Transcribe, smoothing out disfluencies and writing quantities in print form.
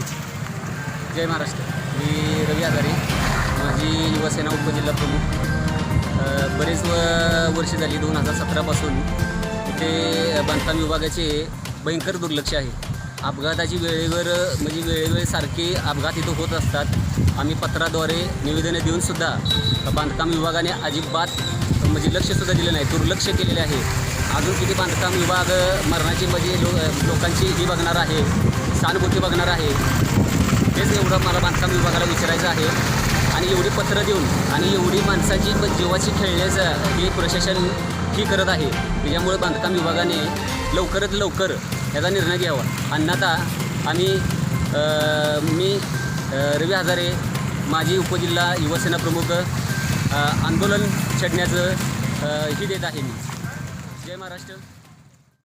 जय महाराष्ट्र. मी रवी हजारे, माझी युवासेना उपजिल्हा प्रमुख. बरेच वर्ष झाली 2017पासून इथे बांधकाम विभागाचे भयंकर दुर्लक्ष आहे. अपघाताची वेळेवर सारखे अपघात इथं होत असतात. आम्ही पत्राद्वारे निवेदने देऊनसुद्धा बांधकाम विभागाने अजिबात लक्षसुद्धा दिलं नाही, दुर्लक्ष केलेले आहे. अजून किती बांधकाम विभाग मरणाची लोकांची ही बघणार आहे, सहानुभूती बघणार आहे. हेच एवढं मला बांधकाम विभागाला विचारायचं आहे. आणि एवढी पत्र देऊन आणि एवढी माणसाची जीवाची खेळण्याचं हे प्रशासन ही करत आहे. त्याच्यामुळे बांधकाम विभागाने लवकरात लवकर याचा निर्णय घ्यावा. अन्यथा मी रवी हजारे, माजी उपजिल्हा युवासेना प्रमुख, आंदोलन छेडण्याचं ही देत आहे. मी जय महाराष्ट्र.